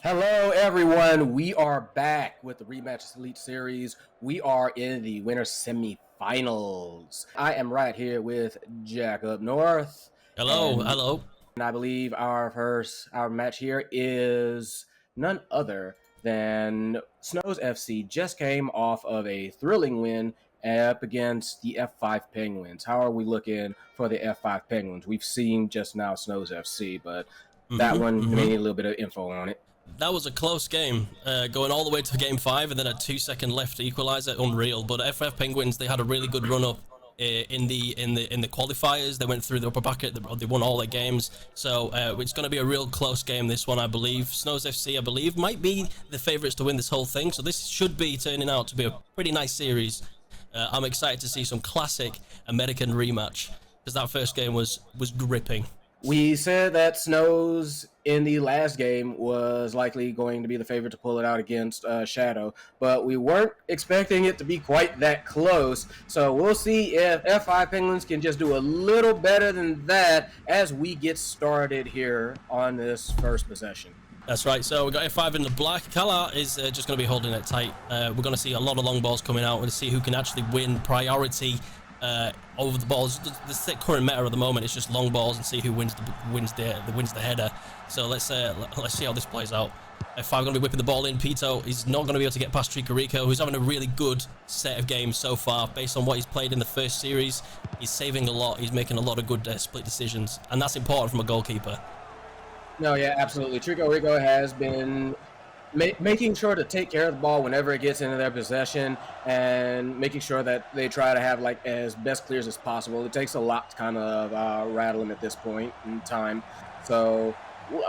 Hello, everyone. We are back with the Rematch Elite Series. We are in the winter semifinals. I am right here with Jackupnorth. Hello. And I believe our match here is none other than Snowz F.C. just came off of a thrilling win up against the F5 Penguins. How are we looking for the F5 Penguins? We've seen just now Snowz F.C., but that one may need a little bit of info on it. That was a close game, going all the way to game 5 and then a 2-second left equalizer. Unreal. But FF Penguins, they had a really good run up in the qualifiers. They went through the upper bracket. They won all their games. So it's going to be a real close game, this one, I believe. Snowz FC, I believe, might be the favourites to win this whole thing. So this should be turning out to be a pretty nice series. I'm excited to see some classic American rematch, because that first game was gripping. We said that Snowz in the last game was likely going to be the favorite to pull it out against Shadow, but we weren't expecting it to be quite that close. So we'll see if F5 Penguins can just do a little better than that as we get started here on this first possession. That's right. So we got F5 in the black. Kala is just going to be holding it tight. We're going to see a lot of long balls coming out. We're going to see who can actually win priority over the balls. The current meta at the moment is just long balls and see who wins the header. So let's see how this plays out. F5 going to be whipping the ball in. Pito is not going to be able to get past Tricorico, who's having a really good set of games so far based on what he's played in the first series. He's saving a lot. He's making a lot of good split decisions, and that's important from a goalkeeper. No, yeah, absolutely. Tricorico has been making sure to take care of the ball whenever it gets into their possession and making sure that they try to have like as best clears as possible. It takes a lot to kind of rattle them at this point in time. So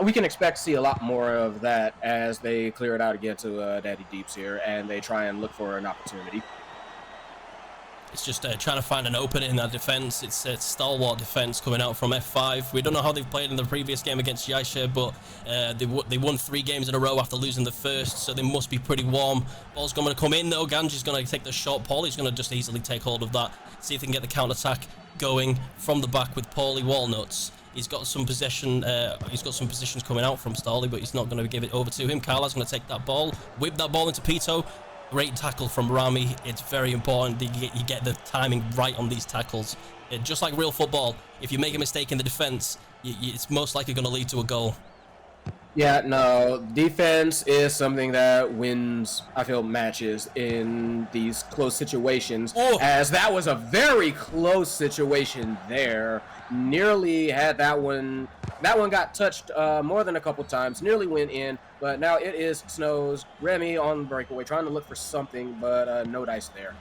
we can expect to see a lot more of that as they clear it out again to Daddydeeps here and they try and look for an opportunity. It's just trying to find an opening in that defense. It's stalwart defense coming out from F5. We don't know how they've played in the previous game against Yaisha, but they won 3 games in a row after losing the first, so they must be pretty warm. Ball's going to come in though. Ganji's going to take the shot. Paulie's going to just easily take hold of that. See if they can get the counter-attack going from the back with Paulie Walnuts. He's got some possession. He's got some positions coming out from Starley, but he's not going to give it over to him. Carla's going to take that ball, whip that ball into Pito. Great tackle from Rxhmy. It's very important that you get the timing right on these tackles. Just like real football, if you make a mistake in the defense, it's most likely going to lead to a goal. Yeah, no, defense is something that wins, I feel, matches in these close situations, as that was a very close situation there. Nearly had that one got touched more than a couple times, nearly went in, but now it is Snowz, Rxhmy on the breakaway, trying to look for something, but no dice there.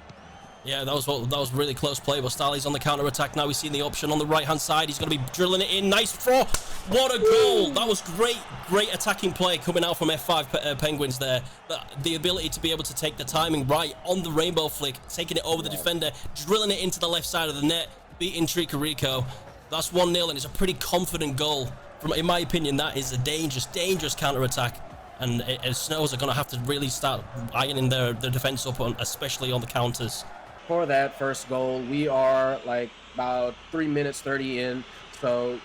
Yeah, that was really close play, but Starley's on the counter-attack now. We've seen the option on the right-hand side. He's going to be drilling it in. Nice throw. What a goal. That was great attacking play coming out from F5 Penguins there. The ability to be able to take the timing right on the rainbow flick, taking it over the defender, drilling it into the left side of the net, beating Tricorico. That's 1-0, and it's a pretty confident goal. In my opinion, that is a dangerous counter-attack. And Snowz are going to have to really start ironing their defense up, especially on the counters. For that first goal, we are like about 3 minutes 30 in, so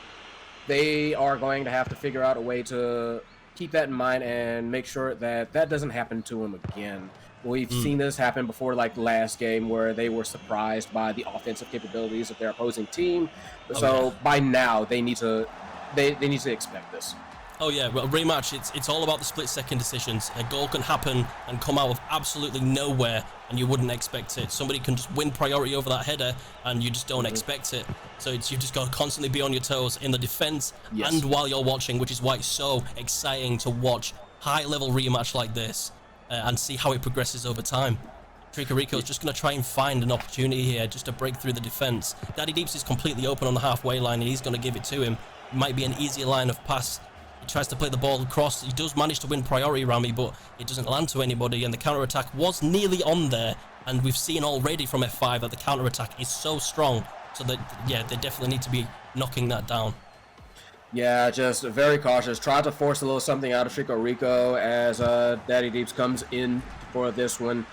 they are going to have to figure out a way to keep that in mind and make sure that that doesn't happen to them again. We've seen this happen before, like last game, where they were surprised by the offensive capabilities of their opposing team. So by now, they need to expect this. Oh yeah, well, rematch, it's all about the split-second decisions. A goal can happen and come out of absolutely nowhere, and you wouldn't expect it. Somebody can just win priority over that header, and you just don't expect it. So you've just got to constantly be on your toes in the defense and while you're watching, which is why it's so exciting to watch high-level rematch like this and see how it progresses over time. Tricorico's just going to try and find an opportunity here just to break through the defense. Daddydeeps is completely open on the halfway line, and he's going to give it to him. It might be an easier line of pass. He tries to play the ball across. He does manage to win priority, Rxhmy, but it doesn't land to anybody, and the counter-attack was nearly on there, and we've seen already from F5 that the counter-attack is so strong, so that, yeah, they definitely need to be knocking that down. Yeah, just very cautious. Tried to force a little something out of Tricorico as Daddydeeps comes in for this one.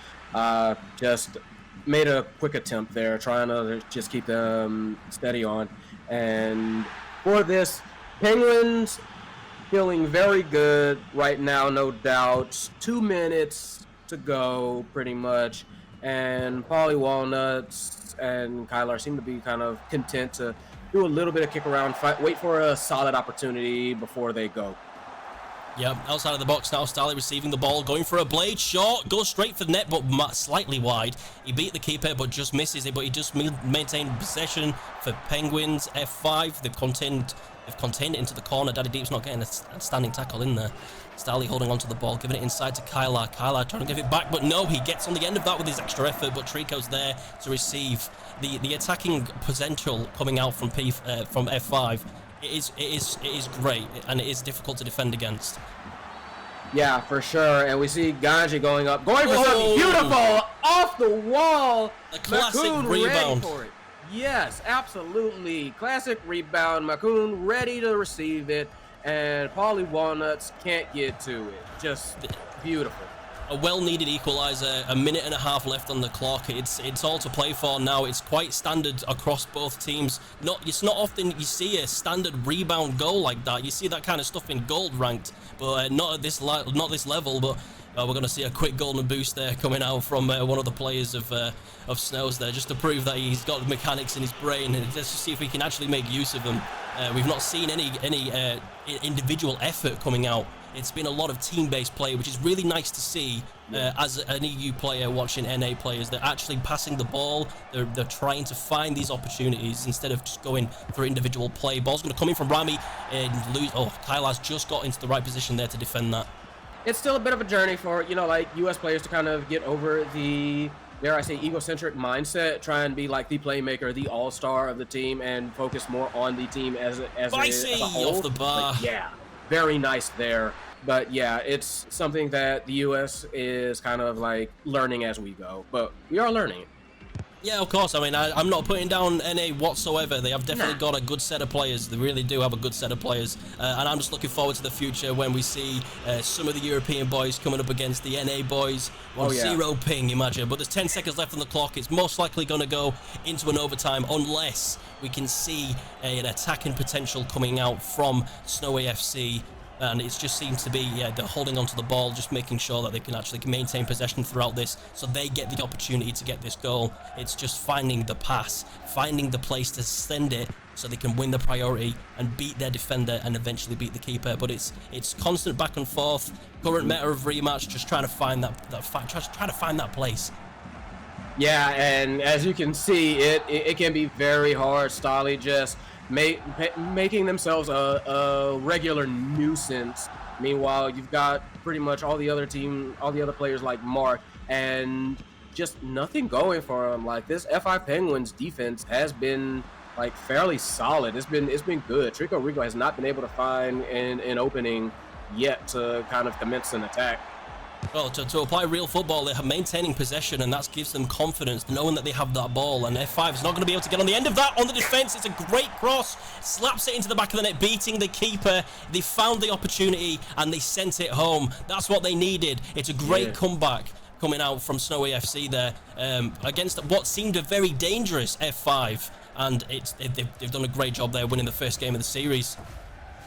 Just made a quick attempt there, trying to just keep them steady on. And for this, Penguins feeling very good right now, no doubt. 2 minutes to go, pretty much. And Polly Walnuts and Kylar seem to be kind of content to do a little bit of kick around, fight, wait for a solid opportunity before they go. Yep, outside of the box now, Starly receiving the ball, going for a blade shot, goes straight for the net, but slightly wide. He beat the keeper, but just misses it, but he just maintained possession for Penguins. F5, they've contained it into the corner. Daddydeeps not getting a standing tackle in there. Starly holding onto the ball, giving it inside to Kylar. Kylar trying to give it back, but no, he gets on the end of that with his extra effort, but Trico's there to receive. The attacking potential coming out from F5, it is great, and it is difficult to defend against. Yeah, for sure. And we see Ganji going for something beautiful off the wall. A classic Makoon rebound. ready for it. Yes, absolutely. Classic rebound. Makoon ready to receive it, and Polly Walnuts can't get to it. Just beautiful. A well-needed equalizer, a minute and a half left on the clock. It's all to play for now. It's quite standard across both teams. It's not often you see a standard rebound goal like that. You see that kind of stuff in gold ranked, but not at this level. But we're going to see a quick golden boost there coming out from one of the players of Snowz there, just to prove that he's got the mechanics in his brain, and just to see if we can actually make use of them. We've not seen any individual effort coming out. It's been a lot of team-based play, which is really nice to see as an EU player watching NA players. They're actually passing the ball. They're trying to find these opportunities instead of just going for individual play. Ball's going to come in from Rxhmy and lose. Oh, Kylar's just got into the right position there to defend that. It's still a bit of a journey for, like US players to kind of get over the, dare I say, egocentric mindset, try and be like the playmaker, the all-star of the team, and focus more on the team as a whole. Off the bar. But yeah, very nice there. But yeah, it's something that the US is kind of like learning as we go, but we are learning it. Yeah, of course. I mean, I'm not putting down NA whatsoever. They have definitely got a good set of players. They really do have a good set of players. And I'm just looking forward to the future when we see some of the European boys coming up against the NA boys on zero ping, imagine. But there's 10 seconds left on the clock. It's most likely going to go into an overtime unless we can see an attacking potential coming out from Snowz F.C. And it just seems to be, they're holding onto the ball, just making sure that they can actually maintain possession throughout this, so they get the opportunity to get this goal. It's just finding the pass, finding the place to send it, so they can win the priority and beat their defender and eventually beat the keeper. But it's constant back and forth. Current meta of rematch, just trying to find that place. Yeah, and as you can see, it can be very hard. Starly just making themselves a regular nuisance. Meanwhile, you've got pretty much all the other players like Mark, and just nothing going for them. Like, this F5 Penguins defense has been like fairly solid. It's been good. Tricorico has not been able to find an opening yet to kind of commence an attack. Well, to apply real football, they're maintaining possession, and that gives them confidence, knowing that they have that ball. And F5 is not going to be able to get on the end of that on the defense. It's a great cross, slaps it into the back of the net, beating the keeper. They found the opportunity, and they sent it home. That's what they needed. It's a great comeback coming out from Snowz FC there against what seemed a very dangerous F5. And they've done a great job there, winning the first game of the series.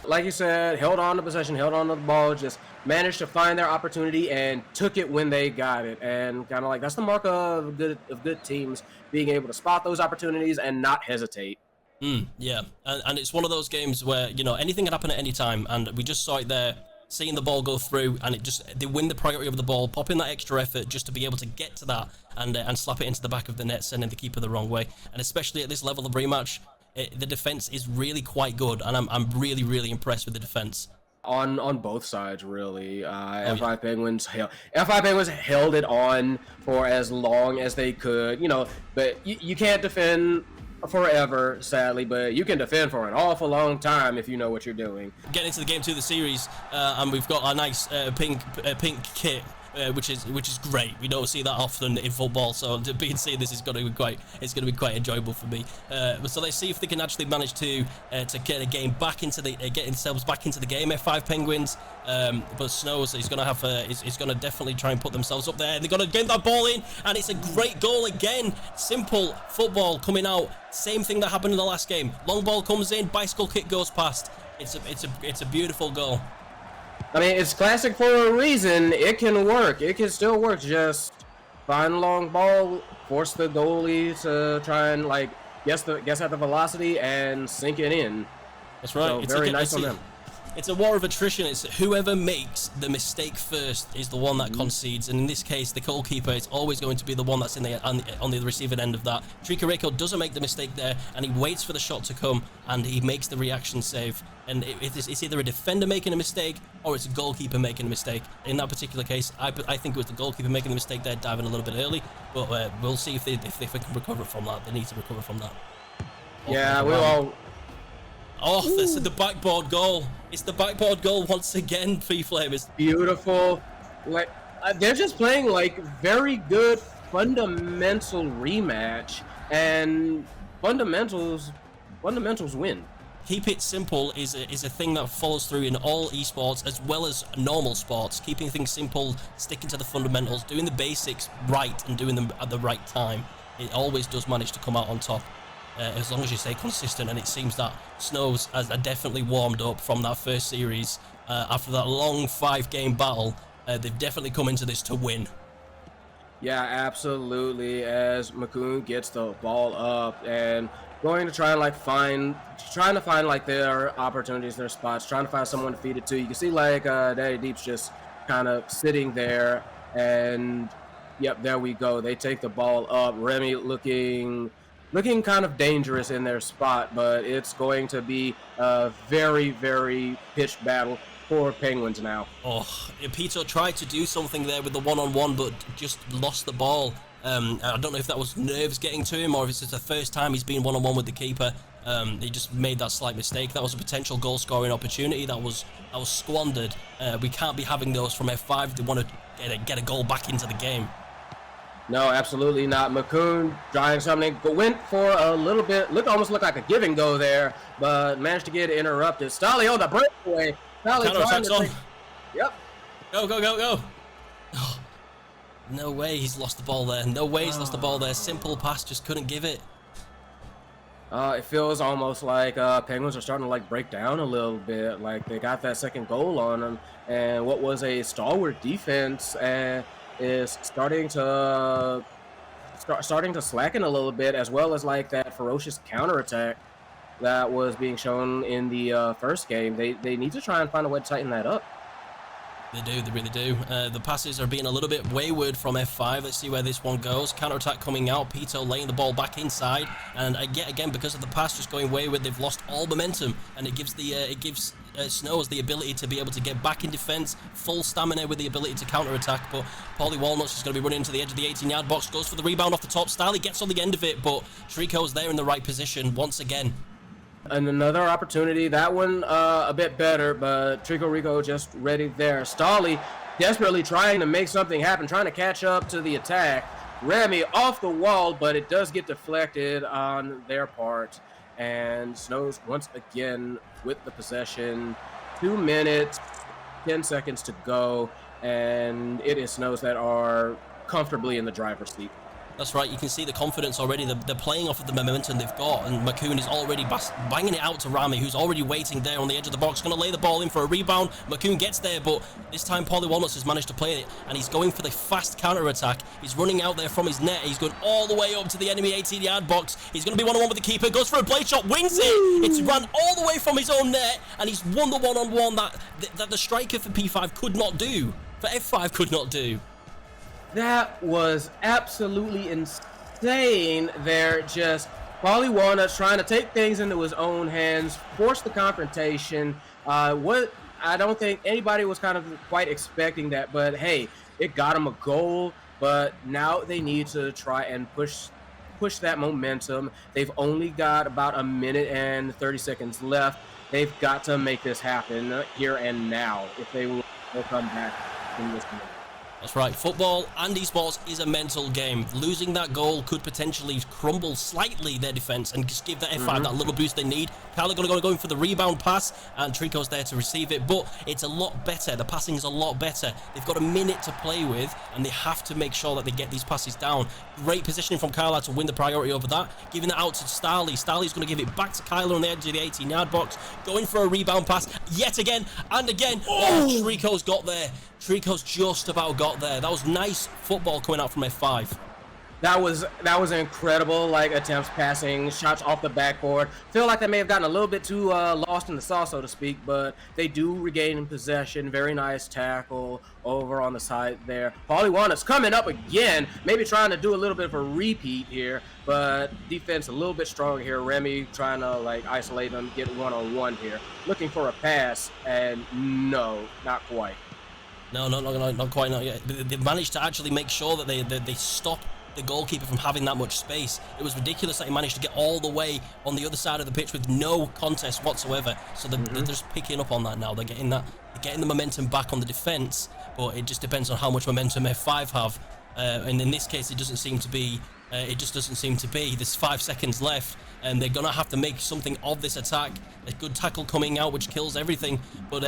Like you said, held on to possession, held on to the ball, just managed to find their opportunity and took it when they got it. And kind of like, that's the mark of good teams, being able to spot those opportunities and not hesitate. Yeah, and it's one of those games where, anything can happen at any time, and we just saw it there, seeing the ball go through, and they win the priority of the ball, pop in that extra effort just to be able to get to that and slap it into the back of the net, sending the keeper the wrong way. And especially at this level of rematch, the defense is really quite good, and I'm really, really impressed with the defense. On both sides, really. F5 Penguins held it on for as long as they could, but you can't defend forever, sadly, but you can defend for an awful long time if you know what you're doing. Getting into the game 2 of the series, and we've got a nice pink kit. Which is great. We don't see that often in football, so to be seeing this is going to be quite enjoyable for me. So let's see if they can actually manage to get a game back into get themselves back into the game. F5 Penguins, but Snowz is going to definitely try and put themselves up there. They're going to get that ball in, and it's a great goal again. Simple football coming out. Same thing that happened in the last game. Long ball comes in, bicycle kick goes past. It's a beautiful goal. I mean, it's classic for a reason. It can work. It can still work. Just find a long ball, force the goalie to try and like guess at the velocity and sink it in. That's right. So very nice on them. It's a war of attrition. It's whoever makes the mistake first is the one that concedes, and in this case, the goalkeeper is always going to be the one that's on the receiving end of that. Tricorico doesn't make the mistake there, and he waits for the shot to come, and he makes the reaction save. And it's either a defender making a mistake or it's a goalkeeper making a mistake. In that particular case, I think it was the goalkeeper making the mistake there, diving a little bit early. But we'll see if they can recover from that. They need to recover from that. Yeah, we'll all. Oh, this is the backboard goal. It's the backboard goal once again, Pflare. It's beautiful. Like they're just playing like very good fundamental rematch, and fundamentals win. Keep it simple is a thing that follows through in all esports as well as normal sports. Keeping things simple, sticking to the fundamentals, doing the basics right, and doing them at the right time. It always does manage to come out on top. As long as you stay consistent, and it seems that Snowz has definitely warmed up from that first series. After that long 5-game battle, they've definitely come into this to win. Yeah, absolutely. As Makoon gets the ball up and going to try and like trying to find like their opportunities, their spots, trying to find someone to feed it to. You can see like Daddydeeps just kind of sitting there, and yep, there we go. They take the ball up. Rxhmy looking kind of dangerous in their spot, but it's going to be a very, very pitched battle for Penguins now. Oh, Pito tried to do something there with the one-on-one, but just lost the ball. I don't know if that was nerves getting to him or if it's just the first time he's been one-on-one with the keeper. He just made that slight mistake. That was a potential goal-scoring opportunity that was squandered. We can't be having those from F5. They want to get a goal back into the game. No, absolutely not. Makoon trying something, but went for a little bit, almost looked like a give and go there, but managed to get interrupted. Stolly on the breakaway. Counter-attack's on. Yep. Go, go, go, go. Oh, no way he's lost the ball there. No way he's lost the ball there. Simple pass, just couldn't give it. It feels almost like Penguins are starting to like break down a little bit. Like they got that second goal on them, and what was a stalwart defense is starting to slacken a little bit, as well as like that ferocious counterattack that was being shown in the first game. They need to try and find a way to tighten that up. They do, they really do. The passes are being a little bit wayward from F5. Let's see where this one goes. Counter-attack coming out. Pito laying the ball back inside. And yet again, because of the pass just going wayward, they've lost all momentum. And it gives Snowz the ability to be able to get back in defense, full stamina with the ability to counter-attack. But Paulie Walnuts is going to be running into the edge of the 18-yard box, goes for the rebound off the top. Starley gets on the end of it, but Trico's there in the right position once again. And another opportunity, that one a bit better, but Tricorico just ready there. Stolly desperately trying to make something happen, trying to catch up to the attack. Rxhmy off the wall, but it does get deflected on their part. And Snowz once again with the possession. 2 minutes, 10 seconds to go, and it is Snowz that are comfortably in the driver's seat. That's right, you can see the confidence already. They're playing off of the momentum they've got, and Makoon is already banging it out to Rxhmy, who's already waiting there on the edge of the box, going to lay the ball in for a rebound. Makoon gets there, but this time Paulie Walnuts has managed to play it, and he's going for the fast counter-attack. He's running out there from his net. He's going all the way up to the enemy 18-yard box. He's going to be one-on-one with the keeper, goes for a blade shot, wins it! It's run all the way from his own net, and he's won the one-on-one that the striker for P5 could not do, for F5 could not do. That was absolutely insane there. Just Paulie Walnuts trying to take things into his own hands, force the confrontation. I don't think anybody was kind of quite expecting that, but hey, it got him a goal. But now they need to try and push that momentum. They've only got about 1 minute and 30 seconds left. They've got to make this happen here and now if they will come back in this game. That's right. Football and esports is a mental game. Losing that goal could potentially crumble slightly their defense and just give that F5 that little boost they need. Kyler going to go in for the rebound pass, and Trico's there to receive it, but it's a lot better. The passing is a lot better. They've got a minute to play with, and they have to make sure that they get these passes down. Great positioning from Kyler to win the priority over that. Giving that out to Starly. Starly's going to give it back to Kyler on the edge of the 18-yard box. Going for a rebound pass yet again and again. Oh, Trico's got there. Trico's just about got there. That was nice football coming out from F5. That was incredible, like attempts, passing, shots off the backboard. Feel like they may have gotten a little bit too lost in the sauce, so to speak, but they do regain possession. Very nice tackle over on the side there. Polywanna's coming up again, maybe trying to do a little bit of a repeat here, but defense a little bit stronger here. Remy trying to like isolate them, get one-on-one here. Looking for a pass, and no, not quite. No, not quite, not yet. They managed to actually make sure that they stop the goalkeeper from having that much space. It was ridiculous that he managed to get all the way on the other side of the pitch with no contest whatsoever. So they're just picking up on that now. They're getting the momentum back on the defense, but it just depends on how much momentum F5 have. And in this case, it doesn't seem to be. It just doesn't seem to be. There's 5 seconds left, and they're gonna have to make something of this attack. A good tackle coming out, which kills everything. But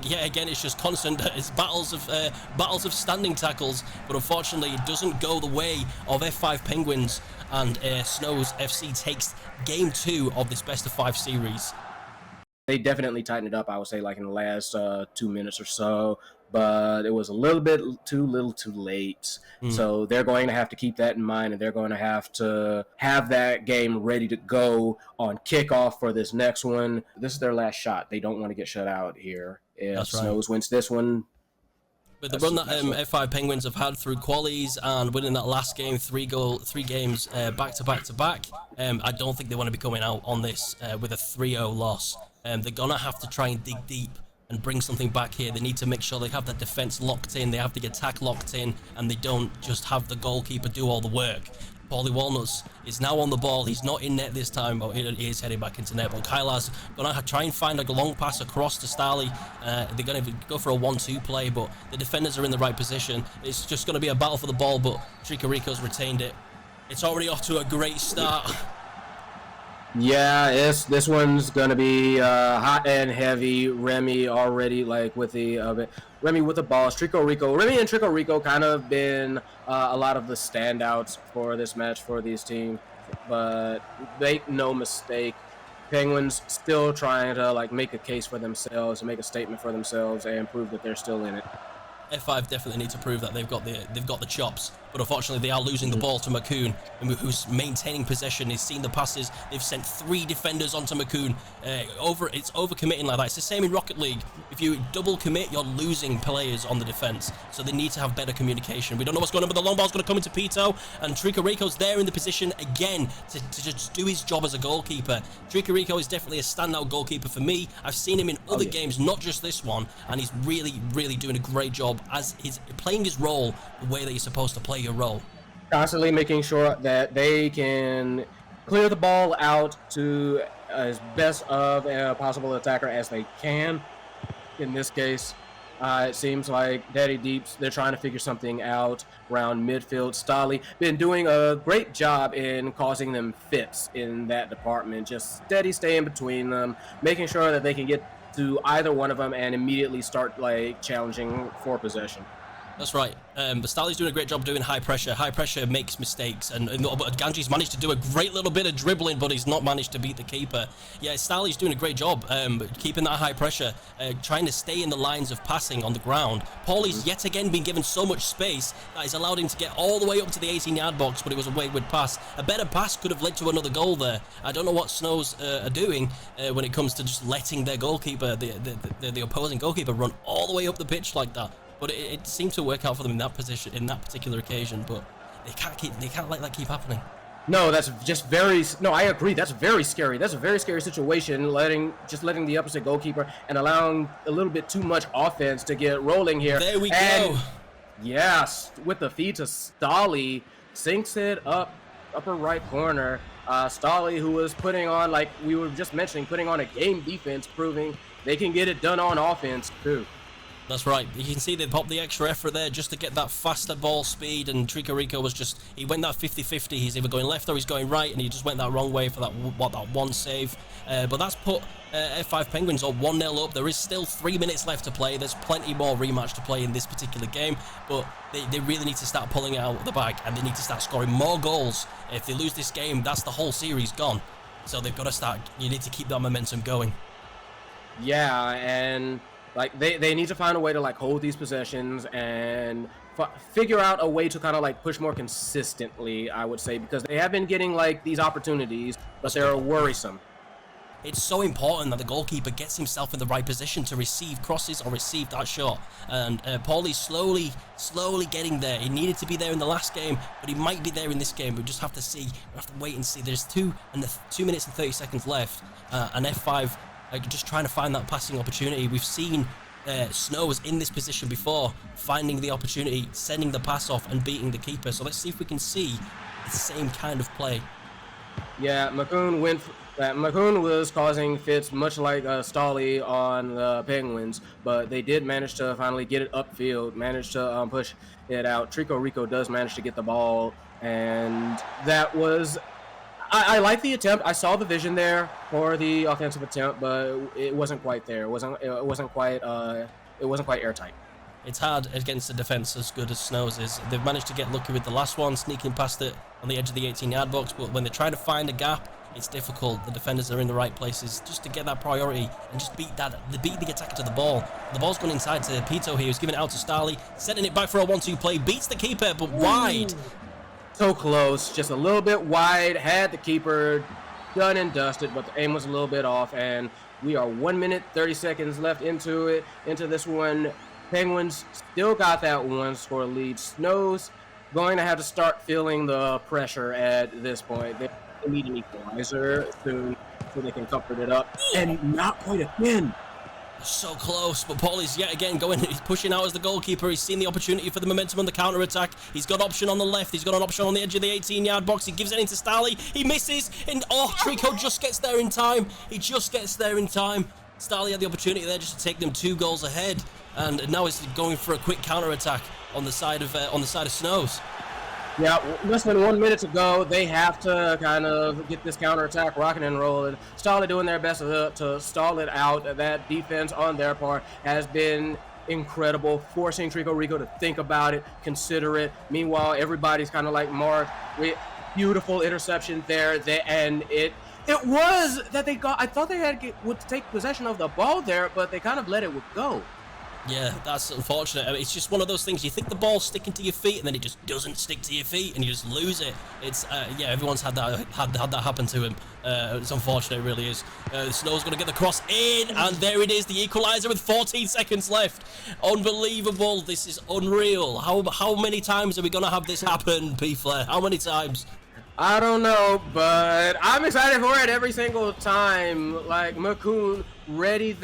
yeah, again, it's just constant. It's battles of standing tackles. But unfortunately, it doesn't go the way of F5 Penguins, and Snowz FC takes game 2 of this best of 5 series. They definitely tightened it up, I would say, like in the last 2 minutes or so, but it was a little bit too late. So they're going to have to keep that in mind, and they're going to have that game ready to go on kickoff for this next one. This is their last shot. They don't want to get shut out here. If Snowz wins this one. But the run that F5 Penguins have had through qualies and winning that last game, 3 games back to back, I don't think they want to be coming out on this with a 3-0 loss. They're gonna have to try and dig deep and bring something back here. They need to make sure they have that defense locked in, they have the attack locked in, and they don't just have the goalkeeper do all the work. Paulie Walnuts is now on the ball. He's not in net this time, but he is heading back into net. But Kylar's going to try and find a long pass across to Starly. They're going to go for a 1-2 play, but the defenders are in the right position. It's just going to be a battle for the ball, but Tricorico's retained it. It's already off to a great start. Yeah, this one's gonna be hot and heavy. Remy already like with the Remy with the balls. Tricorico, Remy and Tricorico kind of been a lot of the standouts for this match for these teams, but make no mistake, Penguins still trying to like make a case for themselves, make a statement for themselves, and prove that they're still in it. F5 definitely need to prove that they've got the chops, but unfortunately they are losing the ball to Makoon, who's maintaining possession. He's seen the passes. They've sent 3 defenders onto Makoon. It's overcommitting like that. It's the same in Rocket League. If you double commit, you're losing players on the defense. So they need to have better communication. We don't know what's going on, but the long ball's going to come into Pito, and Tricorico's there in the position again to just do his job as a goalkeeper. Tricorico is definitely a standout goalkeeper for me. I've seen him in other games, not just this one, and he's really doing a great job as he's playing his role the way that you're supposed to play your role. Constantly making sure that they can clear the ball out to as best of a possible attacker as they can. In this case, it seems like Daddydeeps, they're trying to figure something out around midfield. Stolly been doing a great job in causing them fits in that department, just steady staying between them, making sure that they can get to either one of them and immediately start like challenging for possession. That's right. But Starly's doing a great job doing high pressure. High pressure makes mistakes, and Ganji's managed to do a great little bit of dribbling, but he's not managed to beat the keeper. Yeah, Starly's doing a great job keeping that high pressure, trying to stay in the lines of passing on the ground. Paulie's yet again been given so much space that has allowed him to get all the way up to the 18-yard box, but it was a wayward pass. A better pass could have led to another goal there. I don't know what Snowz are doing when it comes to just letting their goalkeeper, the opposing goalkeeper, run all the way up the pitch like that. But it seemed to work out for them in that position, in that particular occasion. But they can't let that keep happening. No, that's just very. No, I agree. That's very scary. That's a very scary situation. Letting the opposite goalkeeper and allowing a little bit too much offense to get rolling here. There we go. Yes, with the feed to Stolly, sinks it up upper right corner. Stolly, who was putting on, like we were just mentioning, putting on a game defense, proving they can get it done on offense too. That's right. You can see they popped the extra effort there just to get that faster ball speed, and Tricorico was just, he went that 50-50. He's either going left or he's going right, and he just went that wrong way for that one save. But that's put F5 Penguins on 1-0 up. There is still 3 minutes left to play. There's plenty more rematch to play in this particular game, but they really need to start pulling it out of the bag, and they need to start scoring more goals. If they lose this game, that's the whole series gone. So they've got to start, you need to keep that momentum going. Yeah, and like they need to find a way to like hold these possessions and figure out a way to kind of like push more consistently, I would say, because they have been getting like these opportunities, but they're worrisome. It's so important that the goalkeeper gets himself in the right position to receive crosses or receive that shot. And Paulie's slowly getting there. He needed to be there in the last game, but he might be there in this game. We just have to see. We have to wait and see. There's 2 minutes and 30 seconds left, and F5 just trying to find that passing opportunity. We've seen Snowz in this position before, finding the opportunity, sending the pass off, and beating the keeper. So let's see if we can see the same kind of play. Yeah, Makoon was causing fits much like Stolly on the Penguins, but they did manage to finally get it upfield, managed to push it out. Tricorico does manage to get the ball, and that was... I like the attempt. I saw the vision there for the offensive attempt, but it wasn't quite there. It wasn't quite airtight. It's hard against a defense as good as Snowz is. They've managed to get lucky with the last one, sneaking past it on the edge of the 18-yard box, but when they try to find a gap, it's difficult. The defenders are in the right places just to get that priority and just beat the attacker to the ball. The ball's gone inside to Pito here, who's giving it out to Starley, sending it back for a 1-2 play, beats the keeper, but wide. So close, just a little bit wide, had the keeper done and dusted, but the aim was a little bit off, and we are 1 minute, 30 seconds left into this one. Penguins still got that one-score lead. Snowz going to have to start feeling the pressure at this point. They need an equalizer soon so they can comfort it up, and not quite again. So close, but Paulie's yet again going, he's pushing out as the goalkeeper. He's seen the opportunity for the momentum on the counter-attack. He's got option on the left. He's got an option on the edge of the 18-yard box. He gives it into Starley. He misses, and Trico just gets there in time. He just gets there in time. Starley had the opportunity there just to take them 2 goals ahead, and now he's going for a quick counter-attack on the side of Snowz. Yeah, less than 1 minute to go. They have to kind of get this counterattack rocking and rolling. Starley doing their best to stall it out. That defense on their part has been incredible, forcing Tricorico to think about it, consider it. Meanwhile, everybody's kind of like marked. Beautiful interception there. It was that they got. I thought they would take possession of the ball there, but they kind of let it go. Yeah, that's unfortunate. I mean, it's just one of those things. You think the ball's sticking to your feet, and then it just doesn't stick to your feet, and you just lose it. It's yeah, everyone's had that happen to him. It's unfortunate, it really is. Snow's going to get the cross in, and there it is, the equalizer with 14 seconds left. Unbelievable! This is unreal. How many times are we going to have this happen, Pflare? How many times? I don't know, but I'm excited for it every single time. Like Makoon, ready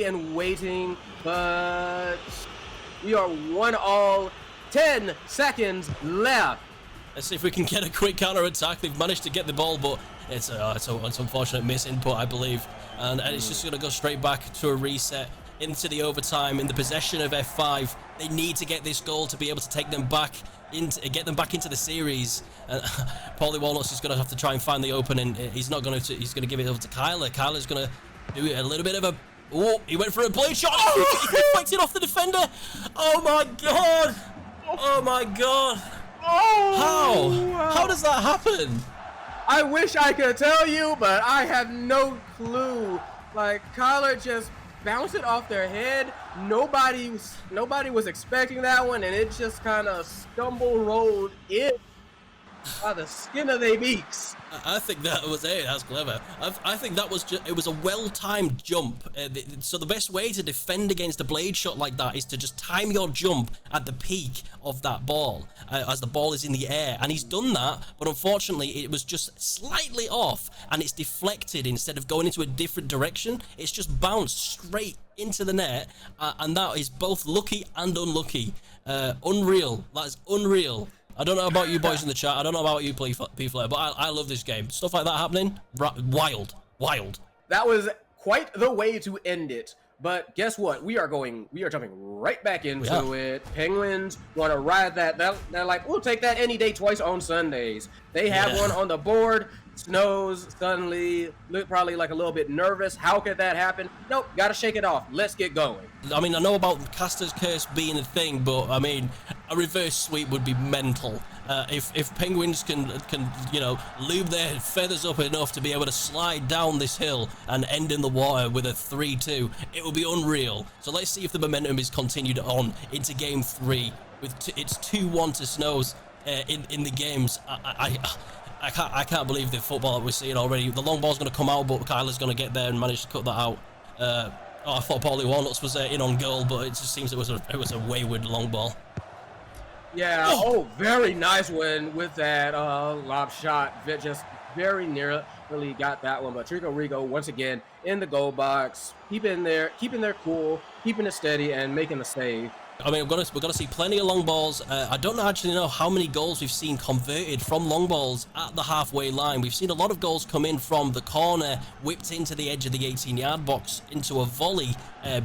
and waiting, but we are 1-1, 10 seconds left. Let's see if we can get a quick counter-attack. They've managed to get the ball, but it's an unfortunate miss input, I believe. And it's just going to go straight back to a reset into the overtime in the possession of F5. They need to get this goal to be able to take them back get them back into the series. Paulie Walnuts is going to have to try and find the opening. He's not going to. He's going to give it over to Kyler. Kyler's going to do a little bit of a. Oh, he went for a blade shot. Oh, he deflected off the defender. Oh my god. Oh my god. Oh, How does that happen? I wish I could tell you, but I have no clue. Like Kyler just bounced it off their head. Nobody was expecting that one, and it just kind of rolled in by the skin of their beaks. I think that was it. That's clever. I think that was it was a well-timed jump. So the best way to defend against a blade shot like that is to just time your jump at the peak of that ball as the ball is in the air. And he's done that, but unfortunately it was just slightly off, and it's deflected instead of going into a different direction. It's just bounced straight into the net, and that is both lucky and unlucky. Unreal. That is unreal. I don't know about you boys in the chat. I don't know about you, Pflare, but I love this game. Stuff like that happening, wild. That was quite the way to end it. But guess what? We are jumping right back into it. Penguins want to ride that. They're like, we'll take that any day, twice on Sundays. They have one on the board. Snowz suddenly looked probably like a little bit nervous. How could that happen? Nope, gotta shake it off. Let's get going. I mean, I know about Caster's Curse being a thing, but I mean, a reverse sweep would be mental. If Penguins can you know, lube their feathers up enough to be able to slide down this hill and end in the water with a 3-2, it will be unreal. So let's see if the momentum is continued on into game 3. It's 2-1 to Snowz in the games. I can't believe the football that we're seeing already. The long ball's going to come out, but Kyler's going to get there and manage to cut that out. I thought Paulie Walnuts was in on goal, but it just seems it was a wayward long ball. Yeah, very nice one with that lob shot. Just very nearly got that one. But Tricorico, once again, in the goal box, keeping their cool, keeping it steady, and making the save. I mean, we're gonna see plenty of long balls. I don't actually know how many goals we've seen converted from long balls at the halfway line. We've seen a lot of goals come in from the corner, whipped into the edge of the 18-yard box, into a volley,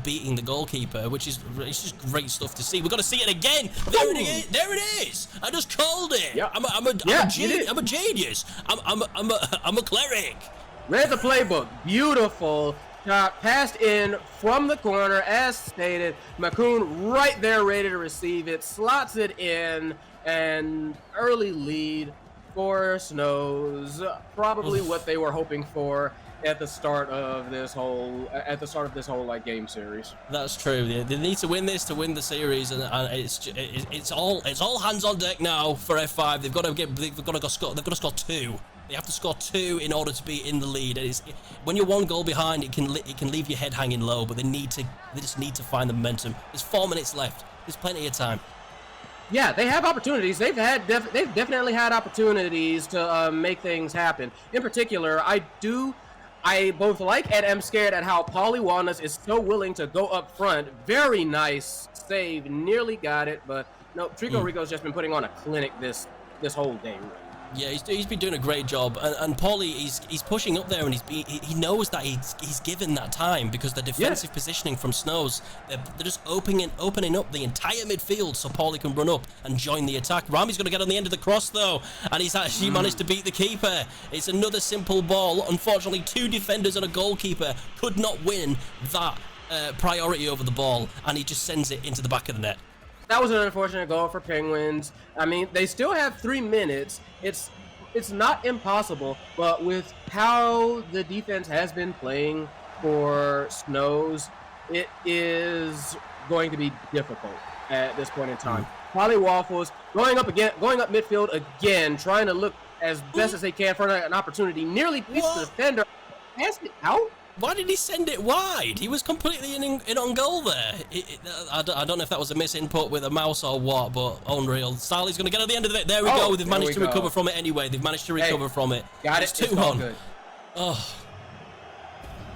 beating the goalkeeper, which is it's just great stuff to see. We've got to see it again. There it is. I just called it. Yep. I'm a genius. I'm a cleric. Read the playbook. Beautiful. Shot passed in from the corner, as stated. Makoon right there, ready to receive it. Slots it in, and early lead for Snowz. Probably what they were hoping for at the start of this whole like game series. That's true. They need to win this to win the series, and it's all hands on deck now for F5. They've got to score 2. They have to score 2 in order to be in the lead. When you're 1 goal behind, it can leave your head hanging low, but they just need to find the momentum. There's 4 minutes left. There's plenty of time. Yeah, they have opportunities. They've definitely had opportunities to make things happen. In particular, I both like and am scared at how Paulie Walnuts is so willing to go up front. Very nice save, nearly got it, but no, Tricorico's just been putting on a clinic this whole day. Yeah, he's been doing a great job, and Paulie, he's pushing up there, and he knows that he's given that time because the defensive positioning from Snowz, they're just opening up the entire midfield so Paulie can run up and join the attack. Rami's going to get on the end of the cross though, and he's actually managed to beat the keeper. It's another simple ball. Unfortunately, 2 defenders and a goalkeeper could not win that priority over the ball, and he just sends it into the back of the net. That was an unfortunate goal for Penguins. I mean, they still have 3 minutes. It's not impossible, but with how the defense has been playing for Snowz, it is going to be difficult at this point in time. Paulie Waffles going up midfield again, trying to look as best as they can for an opportunity. Nearly beats the defender. Passed it out. Why did he send it wide? He was completely in on goal there. I don't know if that was a misinput with a mouse or what, but unreal. Starley's going to get at the end of it. There we go. They've managed to recover from it anyway. They've managed to recover from it. Got it's it. 2-1. Oh.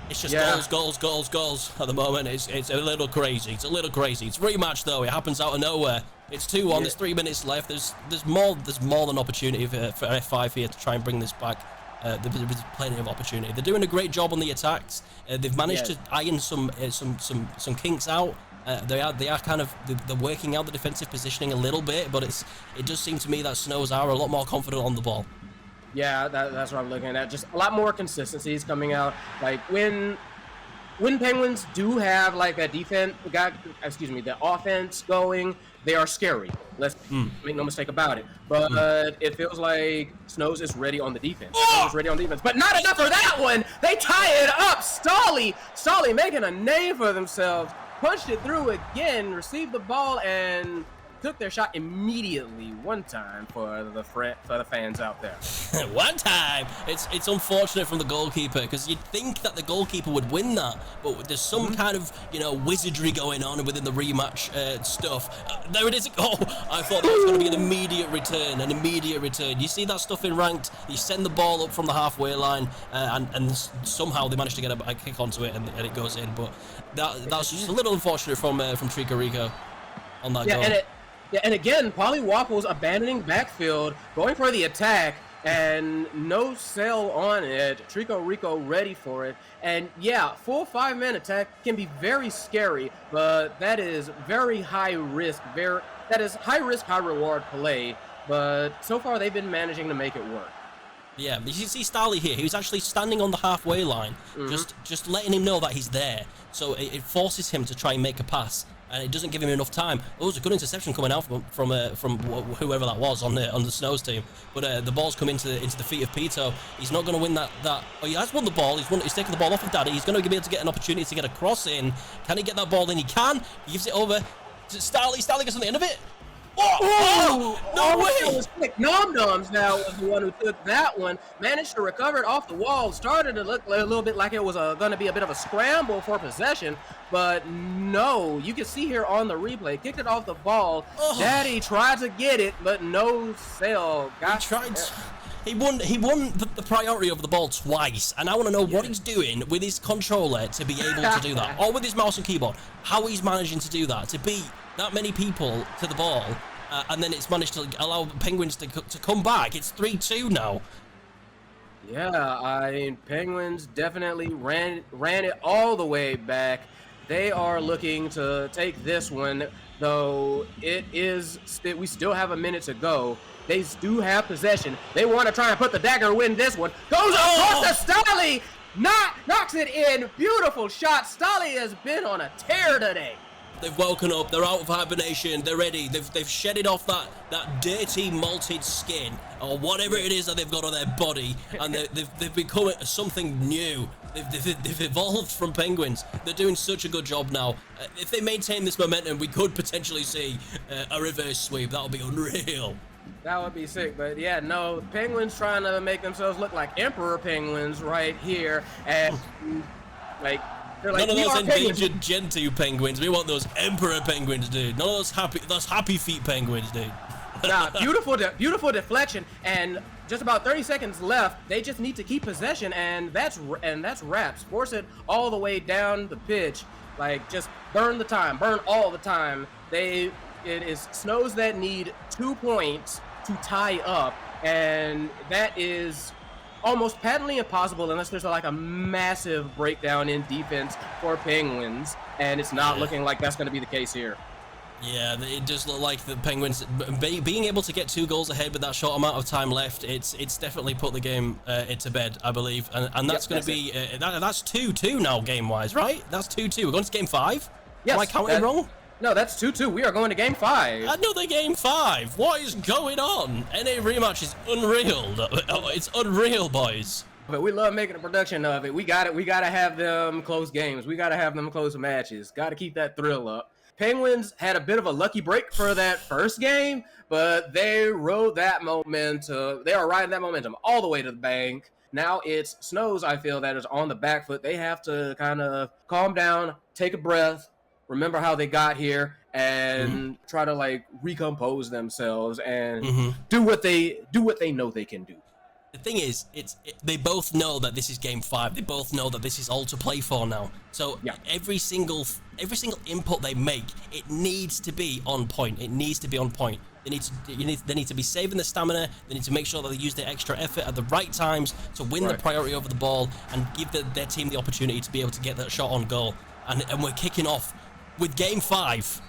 It's just goals at the moment. It's a little crazy. It's rematch though. It happens out of nowhere. It's 2-1. Yeah. There's 3 minutes left. There's more than opportunity for F5 here to try and bring this back. There's plenty of opportunity. They're doing a great job on the attacks. They've managed to iron some kinks out. They are kind of they're working out the defensive positioning a little bit, but it does seem to me that Snowz are a lot more confident on the ball. Yeah, that's what I'm looking at. Just a lot more consistencies coming out. Like when Penguins do have like a the offense going, they are scary. Let's make no mistake about it. But it feels like Snowz is ready on the defense. But not enough for that one. They tie it up. Stolly making a name for themselves. Punched it through again. Received the ball and took their shot immediately. One time for the fans out there. One time. It's unfortunate from the goalkeeper because you'd think that the goalkeeper would win that, but there's some kind of wizardry going on within the rematch stuff. There it is. Oh, I thought that was going to be an immediate return. You see that stuff in ranked. You send the ball up from the halfway line, and somehow they managed to get a kick onto it, and it goes in. But that's just a little unfortunate from Tricorico on that goal. And again, Paulie Waffles abandoning backfield, going for the attack, and no sell on it. Tricorico ready for it. And yeah, full 5-man attack can be very scary, but that is very high risk. That is high risk, high reward play. But so far they've been managing to make it work. Yeah, you see Starly here. He was actually standing on the halfway line, just letting him know that he's there. So it forces him to try and make a pass, and it doesn't give him enough time. Oh, there's a good interception coming out from whoever that was on the Snowz team. But the ball's come into the feet of Pito. He's not going to win that. Oh, he has won the ball. He's taken the ball off of Daddy. He's going to be able to get an opportunity to get a cross in. Can he get that ball in? He can. He gives it over to Starly. Starly gets on the end of it. Oh, no way! Nom Noms now was the one who took that one, managed to recover it off the wall, started to look a little bit like it was going to be a bit of a scramble for possession, but no, you can see here on the replay, kicked it off the ball. Daddy tried to get it, but no sell. He won the priority over the ball twice, and I want to know what he's doing with his controller to be able to do that, or with his mouse and keyboard, how he's managing to do that, to beat that many people to the ball, and then it's managed to allow Penguins to come back. It's 3-2 now. Yeah, I mean, Penguins definitely ran it all the way back. They are looking to take this one, though we still have a minute to go. They do have possession. They want to try and put the dagger, win this one. Goes across to Stolly! Knocks it in. Beautiful shot. Stolly has been on a tear today. They've woken up, they're out of hibernation, they're ready, they've shedded off that dirty malted skin, or whatever it is that they've got on their body, and they've become something new. They've evolved from Penguins. They're doing such a good job now. If they maintain this momentum, we could potentially see a reverse sweep. That would be unreal. That would be sick, but yeah, no, Penguins trying to make themselves look like Emperor Penguins right here, and like, none of those endangered Gen 2 penguins. We want those Emperor penguins, dude. None of those happy feet penguins, dude. Nah, beautiful deflection, and just about 30 seconds left. They just need to keep possession, and that's wraps. Force it all the way down the pitch. Like, just burn the time, burn all the time. It is Snowz that need 2 points to tie up, and that is almost patently impossible unless there's like a massive breakdown in defense for Penguins, and it's not looking like that's going to be the case here. Yeah, it does look like the Penguins being able to get 2 goals ahead with that short amount of time left. It's definitely put the game into bed, I believe, and that's going to be that's 2-2 now game wise, right? That's 2-2. We're going to game 5. Yes, am I counting wrong? No, that's 2-2. We are going to game 5. Another game 5. What is going on? NA Rematch is unreal. It's unreal, boys. But we love making a production of it. We got to have them close games. We got to have them close matches. Got to keep that thrill up. Penguins had a bit of a lucky break for that first game, but they rode that momentum. They are riding that momentum all the way to the bank. Now it's Snowz, I feel, that is on the back foot. They have to kind of calm down, take a breath, remember how they got here, and try to like recompose themselves and do what they know they can do. The thing is, they both know that this is game 5. They both know that this is all to play for now. So every single input they make, it needs to be on point. It needs to be on point. They need to be saving the stamina. They need to make sure that they use their extra effort at the right times to win the priority over the ball and give their team the opportunity to be able to get that shot on goal. And we're kicking off with game 5.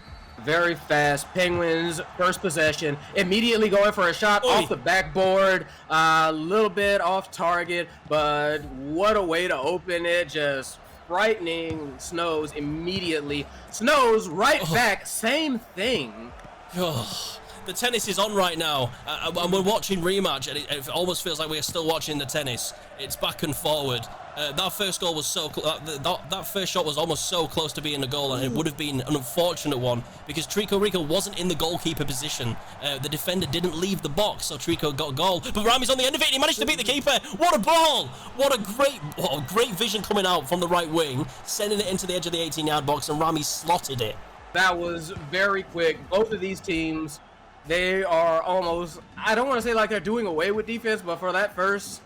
Very fast. Penguins, first possession, immediately going for a shot off the backboard. A little bit off target, but what a way to open it. Just frightening Snowz immediately. Snowz right back, same thing. The tennis is on right now, and we're watching Rematch, and it almost feels like we're still watching the tennis. It's back and forward. That first goal was so that first shot was almost so close to being a goal, and it would have been an unfortunate one because Tricorico wasn't in the goalkeeper position. The defender didn't leave the box, so Trico got a goal. But Rami's on the end of it, and he managed to beat the keeper. What a ball! What a great vision coming out from the right wing, sending it into the edge of the 18-yard box, and Rami slotted it. That was very quick. Both of these teams, they are almost, I don't want to say like they're doing away with defense, but for that first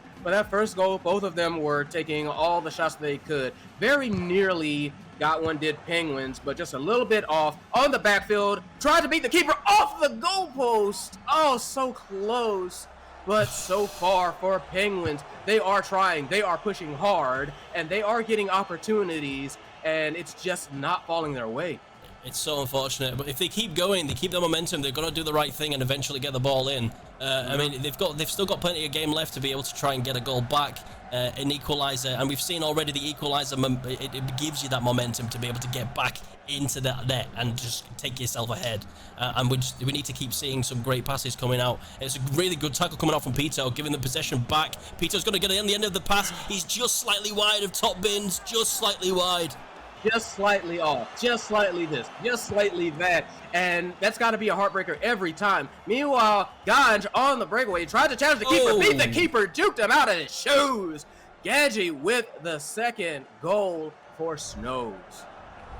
goal, both of them were taking all the shots they could. Very nearly got one, did Penguins, but just a little bit off on the backfield. Tried to beat the keeper off the goalpost. Oh, so close. but so far for Penguins, they are trying, they are pushing hard, and they are getting opportunities, and it's just not falling their way. It's so unfortunate, but if they keep going, they keep the momentum, they're going to do the right thing and eventually get the ball in. I mean, they've still got plenty of game left to be able to try and get a goal back, an equalizer, and we've seen already the equalizer, it gives you that momentum to be able to get back into that net and just take yourself ahead. And we need to keep seeing some great passes coming out. It's a really good tackle coming out from Pito, giving the possession back. Pito's going to get it on the end of the pass. He's just slightly wide of top bins, just slightly wide. Just slightly off, just slightly this, just slightly that, and that's got to be a heartbreaker every time. Meanwhile, Ganji on the breakaway tried to challenge the keeper, beat the keeper, juked him out of his shoes. Ganji with the second goal for Snowz.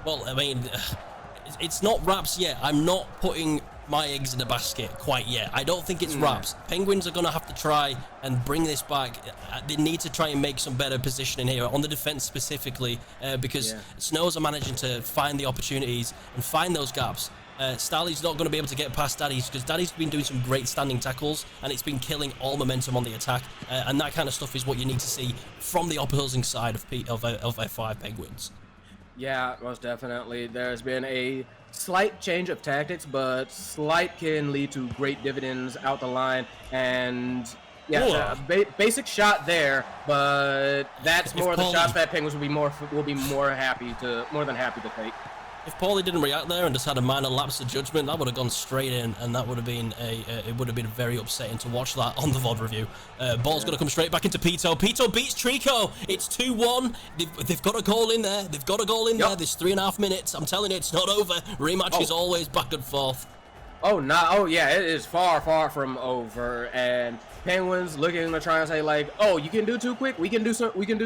Well, I mean, it's not wraps yet. I'm not putting my eggs in the basket quite yet. I don't think it's wraps. Penguins are going to have to try and bring this back. They need to try and make some better positioning here on the defense specifically, because Snowz are managing to find the opportunities and find those gaps. Starly's not going to be able to get past Daddy's because Daddy's been doing some great standing tackles and it's been killing all momentum on the attack, and that kind of stuff is what you need to see from the opposing side of F5 Penguins. Yeah, most definitely. There's been a slight change of tactics, but slight can lead to great dividends out the line. And yeah, basic shot there, but that's more the shots that Penguins will be more than happy to take. If Paulie didn't react there and just had a minor lapse of judgment, that would have gone straight in, and that would have been it would have been very upsetting to watch that on the VOD review. Ball's going to come straight back into Pito. Pito beats Trico. It's 2-1. They've got a goal in there. They've got a goal in there. There's 3.5 minutes. I'm telling you, it's not over. Rematch is always back and forth. Oh yeah, it is far from over, and Penguins looking to try and say like, oh, you can do too quick, we can do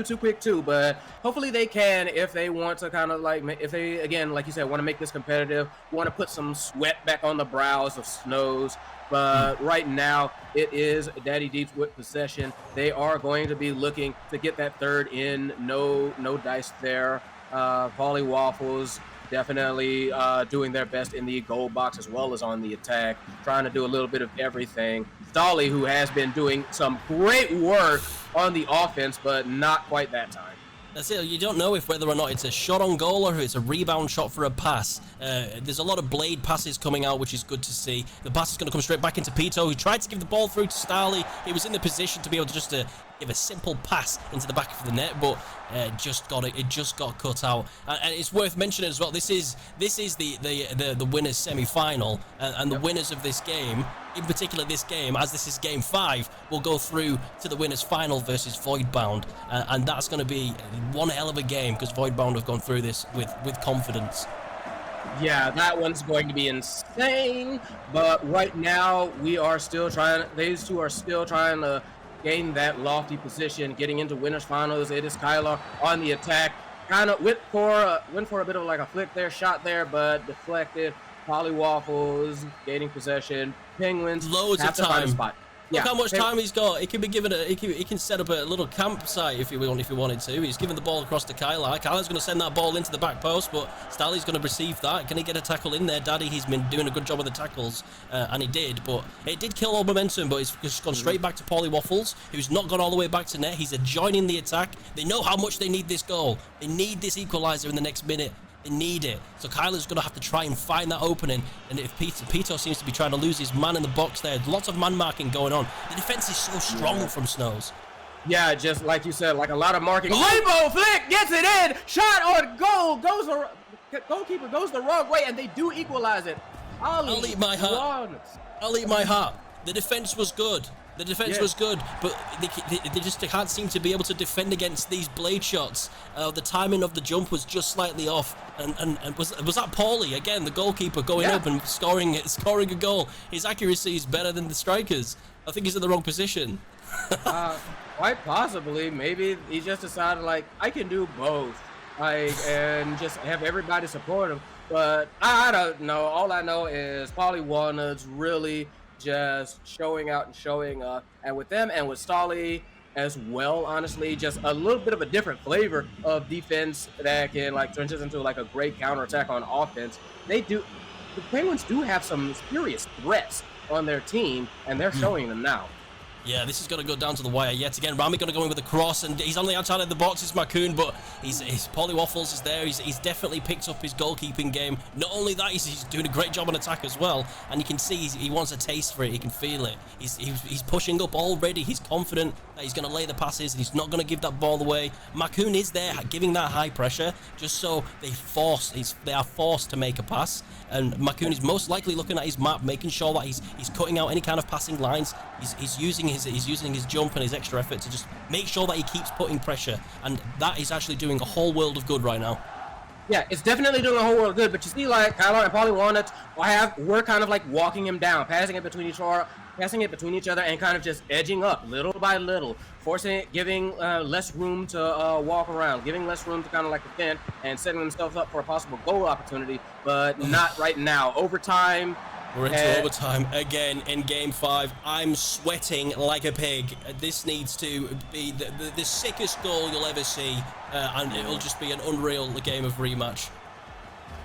too quick too, but hopefully they can if they want to kind of like, if they, again, like you said, want to make this competitive, want to put some sweat back on the brows of Snowz. But right now it is Daddydeeps with possession. They are going to be looking to get that third in. No dice there. Volley Waffles definitely doing their best in the goal box as well as on the attack, trying to do a little bit of everything. Dolly, who has been doing some great work on the offense, but not quite that time. That's it. You don't know whether or not it's a shot on goal or if it's a rebound shot for a pass. There's a lot of blade passes coming out, which is good to see. The pass is going to come straight back into Pito, who tried to give the ball through to Starly. He was in the position to be able to just give a simple pass into the back of the net, but it just got cut out. And it's worth mentioning as well, this is the winners semi-final, and the winners of this game, in particular this game, as this is game 5, will go through to the winners final versus Voidbound, and that's going to be one hell of a game because Voidbound have gone through this with confidence. Yeah, that one's going to be insane, but right now we are still trying, these two are still trying to gain that lofty position, getting into winners finals. It is Kyler on the attack, kind of went for a bit of like a flick there, shot there, but deflected. Polywaffles gaining possession. Penguins loads have of to time. find a spot. Look how much time he's got. He can be given he can set up a little campsite if he wanted to. He's given the ball across to Kyler. Kyler's going to send that ball into the back post, but Starly's going to receive that. Can he get a tackle in there? Daddy, he's been doing a good job of the tackles, and he did, but it did kill all momentum, but it's just gone straight back to Paulie Waffles, who's not gone all the way back to net. He's adjoining the attack. They know how much they need this goal. They need this equalizer in the next minute. They need it. So Kyler's going to have to try and find that opening. And if Pito seems to be trying to lose his man in the box there, lots of man marking going on. The defense is so strong from Snowz. Yeah, just like you said, like a lot of marking. Rainbow flick gets it in. Shot on goal. Goalkeeper goes the wrong way, and they do equalize it. I'll eat my heart. I'll eat my heart. The defense was good. The defense was good, but they just can't seem to be able to defend against these blade shots. The timing of the jump was just slightly off, and was that Paulie again, the goalkeeper going up and scoring a goal? His accuracy is better than the strikers. I think he's in the wrong position. Quite possibly. Maybe he just decided like I can do both, and just have everybody support him. But I don't know. All I know is Paulie Walnut's really just showing out and showing up, and with them and with Starly as well, honestly, just a little bit of a different flavor of defense that can like turn into like a great counterattack on offense. The Penguins do have some serious threats on their team, and they're showing them now. Yeah, this is going to go down to the wire yet again. Rami going to go in with a cross, and he's on the outside of the box. It's Makoon, but his Polywaffles is there. He's definitely picked up his goalkeeping game. Not only that, he's doing a great job on attack as well, and you can see he wants a taste for it. He can feel it. He's pushing up already. He's confident that he's going to lay the passes, and he's not going to give that ball away. Makoon is there, giving that high pressure, just so they are forced to make a pass. And Makoon is most likely looking at his map, making sure that he's cutting out any kind of passing lines. He's using his jump and his extra effort to just make sure that he keeps putting pressure, and that is actually doing a whole world of good right now. Yeah, it's definitely doing a whole world of good, but you see, like, Kyler and Polywalnuts, we're kind of like walking him down, passing it between each other, and kind of just edging up little by little, forcing it, giving less room to walk around, giving less room to kind of like defend, and setting themselves up for a possible goal opportunity, but not right now. Overtime. We're into overtime again in Game 5. I'm sweating like a pig. This needs to be the sickest goal you'll ever see, and it'll just be an unreal game of rematch.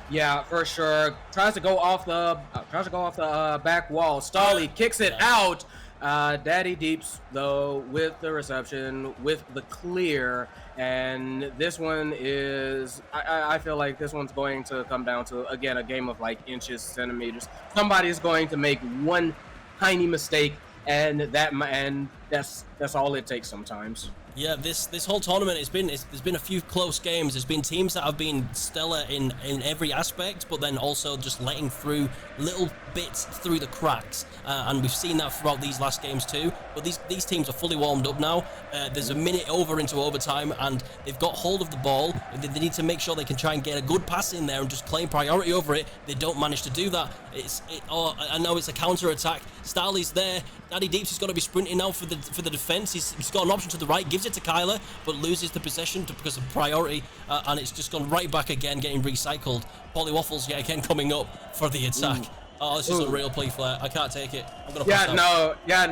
Yeah, for sure. Tries to go off the back wall. Stolly kicks it out. Daddydeeps, though, with the reception, with the clear, and this one is, I feel like this one's going to come down to, again, a game of like inches, centimeters. Somebody's going to make one tiny mistake, and that's all it takes sometimes. Yeah, this whole tournament, there's been a few close games. There's been teams that have been stellar in every aspect, but then also just letting through little bits through the cracks, and we've seen that throughout these last games too. But these teams are fully warmed up now. There's a minute over into overtime, and they've got hold of the ball. They need to make sure they can try and get a good pass in there and just claim priority over it. They don't manage to do that. I know it's a counter attack. Starly's there. Daddydeeps is going to be sprinting now for the defense. He's got an option to the right, gives it to Kyler, but loses the possession because of priority, and it's just gone right back again, getting recycled. Polywaffles yet again coming up for the attack. Oh, this is a real play, Pflare. I can't take it. I'm gonna pass out.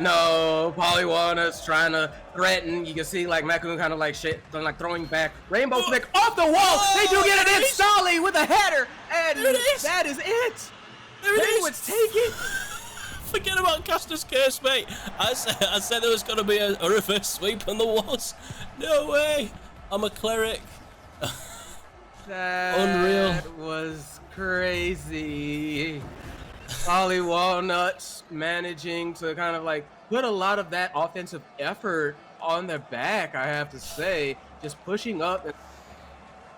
No. Polywalnuts trying to threaten. You can see like Makoon kind of like throwing back. Rainbow flick off the wall. They do get it in. Stolly with a header, and that is it. Penguins take it. Forget about Caster's Curse, mate. I said there was going to be a reverse sweep, and there was. No way. I'm a cleric. Unreal. That was crazy. Polywalnuts managing to kind of like put a lot of that offensive effort on their back, I have to say. Just pushing up and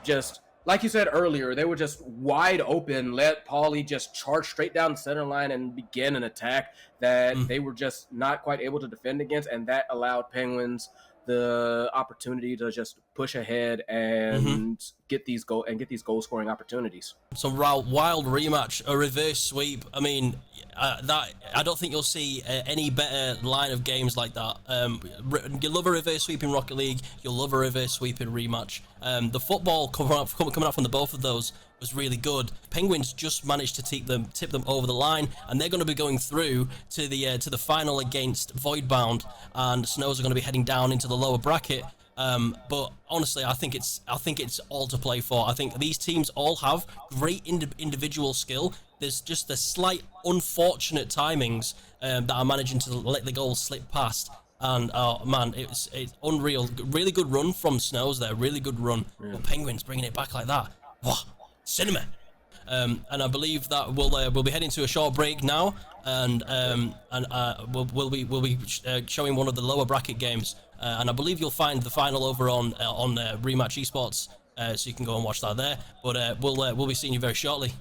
just... Like you said earlier, they were just wide open, let Pauly just charge straight down the center line and begin an attack that they were just not quite able to defend against, and that allowed Penguins the opportunity to just push ahead and get these goal scoring opportunities. Some wild rematch, a reverse sweep. I mean, I don't think you'll see any better line of games like that. You love a reverse sweep in Rocket League, you'll love a reverse sweep in Rematch. The football coming out from the both of those was really good. Penguins just managed to tip them over the line, and they're going to be going through to the final against Voidbound, and Snowz are going to be heading down into the lower bracket. But honestly, I think it's all to play for. I think these teams all have great individual skill. There's just the slight unfortunate timings that are managing to let the goals slip past. And oh man, it's unreal. Really good run from Snowz there. Really good run. Yeah. But Penguins bringing it back like that. Wow, cinema. And I believe that we'll be heading to a short break now, and we'll be showing one of the lower bracket games. And I believe you'll find the final over on Rematch Esports, so you can go and watch that there. But we'll be seeing you very shortly.